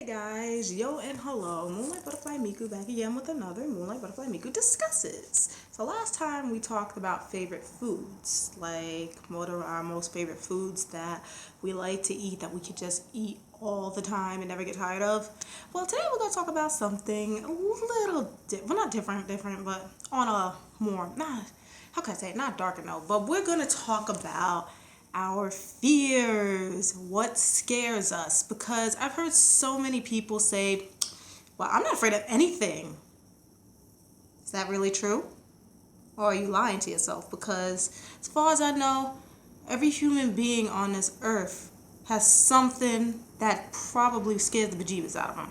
Hey guys, yo and hello, Moonlight Butterfly Miku back again with another Moonlight Butterfly Miku Discusses. So last time we talked about favorite foods, like what are our most favorite foods that we like to eat that we could just eat all the time and never get tired of. Well, today we're going to talk about something a little, well not different, but on a more, how can I say it, not darker note, but we're going to talk about our fears, what scares us. Because I've heard so many people say, well, I'm not afraid of anything. Is that really true? Or are you lying to yourself? Because as far as I know, every human being on this earth has something that probably scares the bejeebus out of them.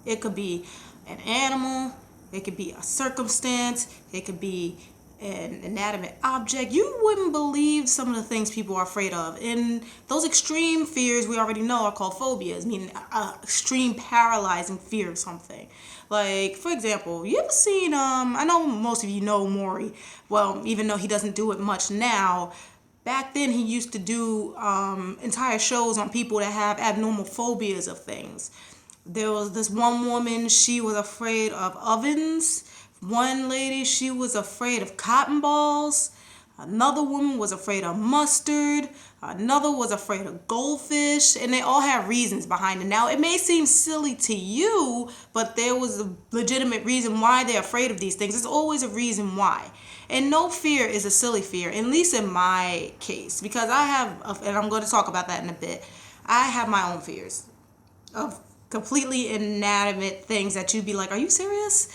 It could be an animal, it could be a circumstance, it could be an inanimate object. You wouldn't believe some of the things people are afraid of. And those extreme fears we already know are called phobias, meaning extreme paralyzing fear of something. Like, for example, you ever seen, I know most of you know Maury. Well, even though he doesn't do it much now, back then he used to do entire shows on people that have abnormal phobias of things. There was this one woman, she was afraid of ovens. One lady, she was afraid of cotton balls. Another woman was afraid of mustard. Another was afraid of goldfish. And they all have reasons behind it. Now, it may seem silly to you, but there was a legitimate reason why they're afraid of these things. There's always a reason why. And no fear is a silly fear, at least in my case. Because I have, and I'm going to talk about that in a bit, I have my own fears of completely inanimate things that you'd be like, are you serious?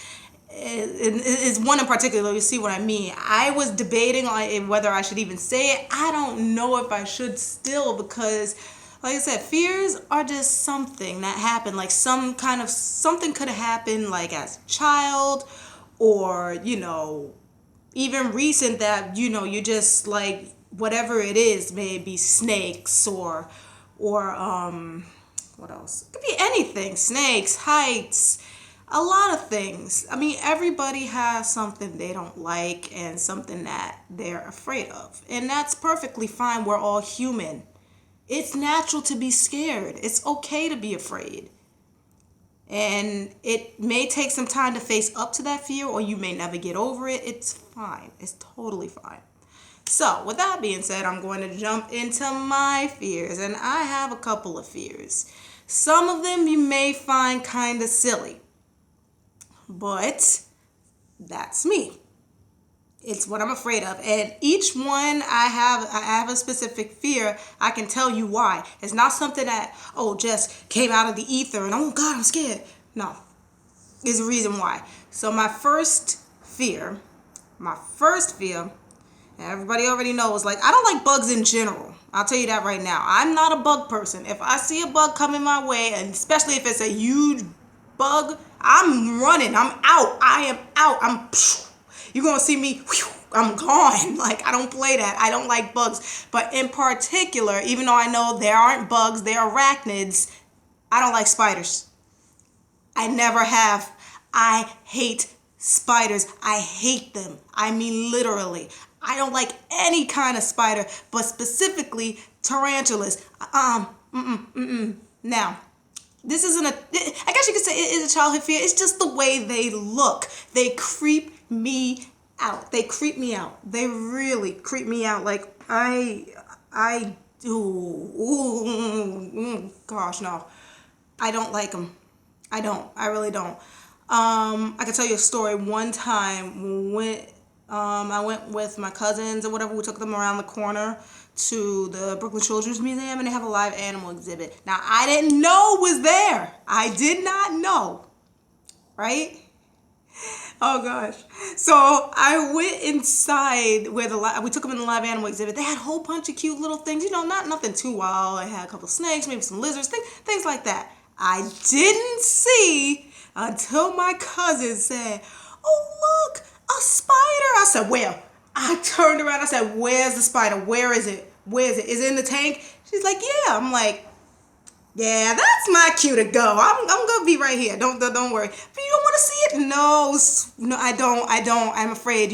It's one in particular. You see what I mean? I was debating on whether I should even say it. I don't know if I should still, because like I said, fears are just something that happened. Like some kind of something could have happened like as a child, or even recent that you just like whatever it is, maybe snakes or what else? It could be anything. Snakes, heights, a lot of things. I mean, everybody has something they don't like and something that they're afraid of. And that's perfectly fine. We're all human. It's natural to be scared. It's okay to be afraid. And it may take some time to face up to that fear, or you may never get over it. It's fine. It's totally fine. So, with that being said, I'm going to jump into my fears. And I have a couple of fears. Some of them you may find kind of silly. But that's me. It's what I'm afraid of. And each one I have a specific fear. I can tell you why. It's not something that, just came out of the ether and, oh God, I'm scared. No. There's a reason why. So my first fear, and everybody already knows, like, I don't like bugs in general. I'll tell you that right now. I'm not a bug person. If I see a bug coming my way, and especially if it's a huge bug, I'm running. I'm out. I am out. You're going to see me. I'm gone. Like, I don't play that. I don't like bugs. But in particular, even though I know there aren't bugs, they're arachnids, I don't like spiders. I never have. I hate spiders. I hate them. I mean, literally. I don't like any kind of spider, but specifically tarantulas. Now, this isn't I guess you could say it is a childhood fear. It's just the way they look. They creep me out. They creep me out. They really creep me out. Like, I do. Gosh, no. I don't like them. I don't. I really don't. I can tell you a story. One time when I went with my cousins or whatever, we took them around the corner to the Brooklyn Children's Museum, and they have a live animal exhibit. Now, I didn't know it was there. I did not know. Right? Oh gosh. So I went inside where we took them in the live animal exhibit. They had a whole bunch of cute little things, not nothing too wild. They had a couple of snakes, maybe some lizards, things like that. I didn't see until my cousin said, "Oh, look, a spider." I said, "Where?" I turned around. I said, "Where's the spider? Where is it? Where is it? Is it in the tank?" She's like, "Yeah." I'm like, "Yeah, that's my cue to go. I'm gonna be right here. Don't worry." But you don't want to see it? No, I don't. I'm afraid.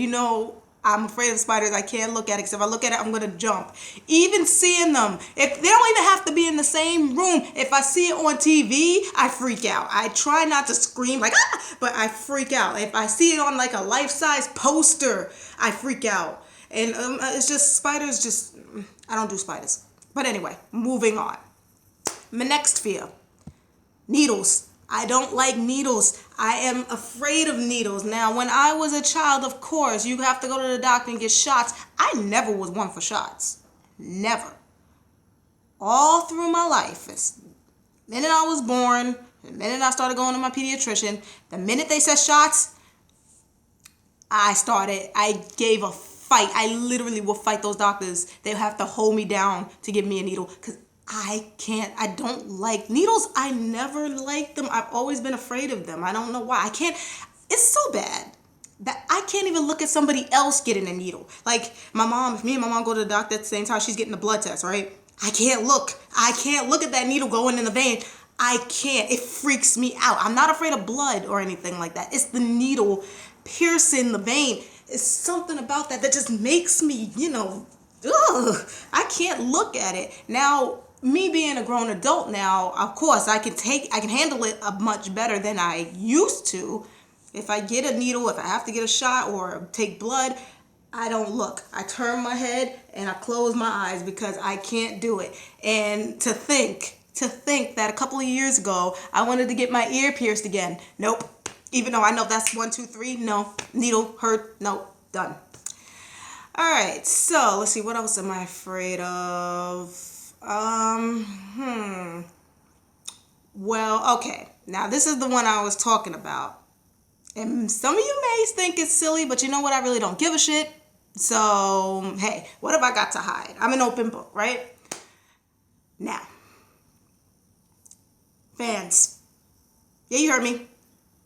I'm afraid of spiders. I can't look at it because if I look at it, I'm going to jump. Even seeing them, if they don't even have to be in the same room. If I see it on TV, I freak out. I try not to scream like, ah, but I freak out. If I see it on like a life-size poster, I freak out. And it's just, spiders just, I don't do spiders. But anyway, moving on. My next fear, needles. I don't like needles. I am afraid of needles. Now, when I was a child, of course, you have to go to the doctor and get shots. I never was one for shots. Never. All through my life, the minute I was born, the minute I started going to my pediatrician, the minute they said shots, I gave a fight. I literally will fight those doctors. They have to hold me down to give me a needle because I don't like needles. I never liked them. I've always been afraid of them. I don't know why. It's so bad that I can't even look at somebody else getting a needle. Like my mom, if me and my mom go to the doctor at the same time, she's getting a blood test, right? I can't look at that needle going in the vein. I can't. It freaks me out. I'm not afraid of blood or anything like that. It's the needle piercing the vein. It's something about that just makes me, ugh, I can't look at it. Now, me being a grown adult now, of course, I can handle it much better than I used to. If I get a needle, if I have to get a shot or take blood, I don't look. I turn my head and I close my eyes because I can't do it. And to think that a couple of years ago, I wanted to get my ear pierced again. Nope. Even though I know that's 1, 2, 3. No. Needle, hurt. No. Done. All right. So let's see. What else am I afraid of? Well, okay. Now this is the one I was talking about. And some of you may think it's silly, but you know what? I really don't give a shit. So, hey, what have I got to hide? I'm an open book, right? Now, fans. Yeah, you heard me.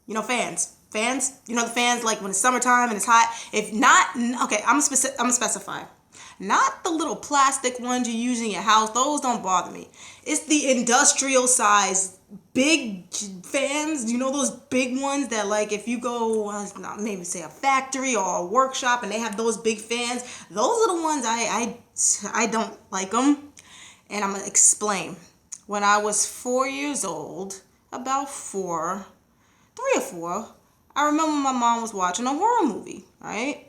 You know fans. Fans? You know the fans, like when it's summertime and it's hot? If not, okay, I'm gonna specify. Not the little plastic ones you use in your house. Those don't bother me. It's the industrial size big fans. You know those big ones that, like, if you go maybe say a factory or a workshop and they have those big fans. Those are the ones I don't like them. And I'm gonna explain. When I was 4 years old, about 3 or 4, I remember my mom was watching a horror movie, right?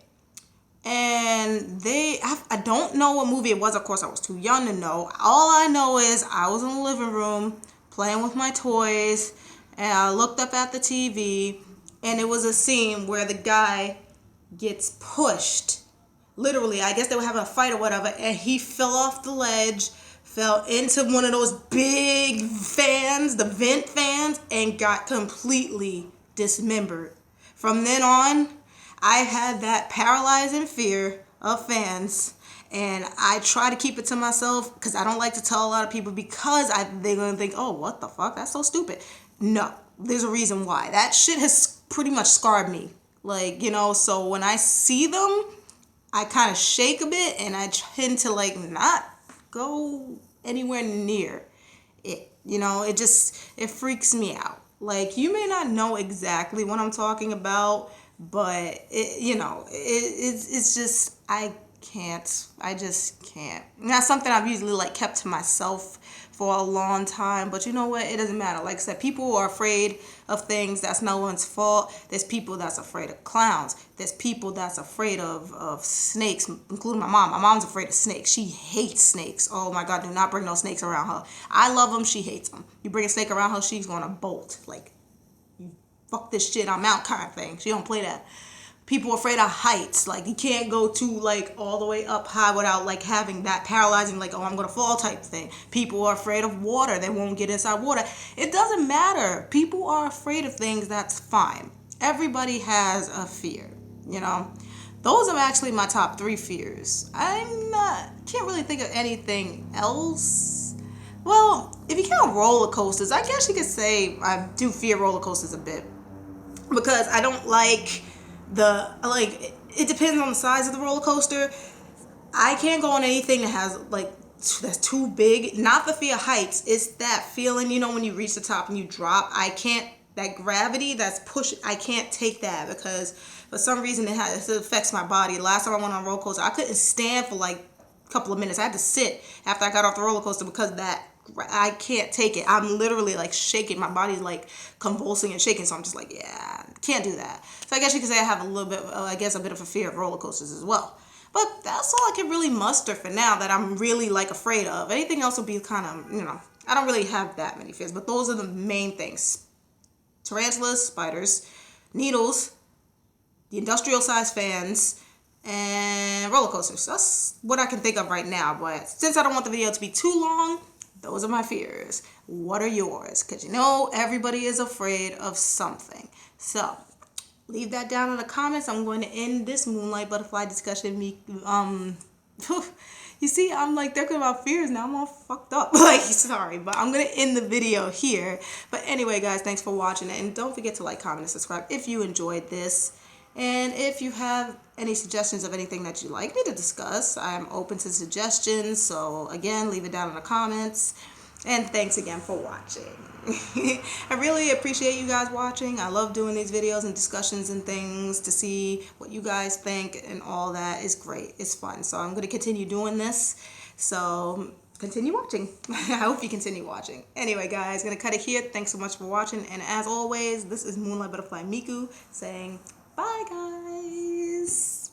And I don't know what movie it was. Of course, I was too young to know. All I know is I was in the living room playing with my toys, and I looked up at the TV, and it was a scene where the guy gets pushed. Literally, I guess they were having a fight or whatever, and he fell off the ledge, fell into one of those big fans, the vent fans, and got completely dismembered. From then on, I had that paralyzing fear of fans, and I try to keep it to myself because I don't like to tell a lot of people because they're going to think, oh, what the fuck? That's so stupid. No, there's a reason why. That shit has pretty much scarred me. Like, so when I see them, I kind of shake a bit and I tend to not go anywhere near it. It freaks me out. Like, you may not know exactly what I'm talking about, but it's just, I just can't. And that's something I've usually kept to myself for a long time, but you know what? It doesn't matter. Like I said, people are afraid of things. That's no one's fault. There's people that's afraid of clowns. There's people that's afraid of snakes, including my mom. My mom's afraid of snakes. She hates snakes. Oh my God, do not bring no snakes around her. I love them. She hates them. You bring a snake around her, she's going to bolt. Like, fuck this shit, I'm out kind of thing. She don't play that. People are afraid of heights. Like, you can't go to all the way up high without having that paralyzing, oh, I'm gonna fall type thing. People are afraid of water. They won't get inside water. It doesn't matter. People are afraid of things. That's fine. Everybody has a fear. Those are actually my top 3 fears. Can't really think of anything else. Well, if you count roller coasters, I guess you could say I do fear roller coasters a bit. Because I don't like it depends on the size of the roller coaster. I can't go on anything that has that's too big. Not the fear of heights. It's that feeling, when you reach the top and you drop. I can't that gravity that's pushing. I can't take that because for some reason it affects my body. Last time I went on a roller coaster, I couldn't stand for like a couple of minutes. I had to sit after I got off the roller coaster because that I can't take it. I'm literally like shaking. My body's like convulsing and shaking. So I'm just like, yeah, can't do that. So I guess you could say I have a little bit, I guess a bit of a fear of roller coasters as well. But that's all I can really muster for now that I'm really like afraid of. Anything else would be kind of, I don't really have that many fears. But those are the main things. Tarantulas, spiders, needles, the industrial size fans, and roller coasters. That's what I can think of right now. But since I don't want the video to be too long, those are my fears. What are yours? Because everybody is afraid of something. So leave that down in the comments. I'm going to end this moonlight butterfly discussion. You see, I'm like thinking about fears now. I'm all fucked up. Like, sorry, but I'm going to end the video here. But anyway, guys, thanks for watching it. And don't forget to like, comment, and subscribe if you enjoyed this. And if you have any suggestions of anything that you'd like me to discuss, I'm open to suggestions. So again, leave it down in the comments. And thanks again for watching. I really appreciate you guys watching. I love doing these videos and discussions and things to see what you guys think, and all that is great. It's fun. So I'm going to continue doing this. So continue watching. I hope you continue watching. Anyway, guys, going to cut it here. Thanks so much for watching. And as always, this is Moonlight Butterfly Miku saying bye, guys.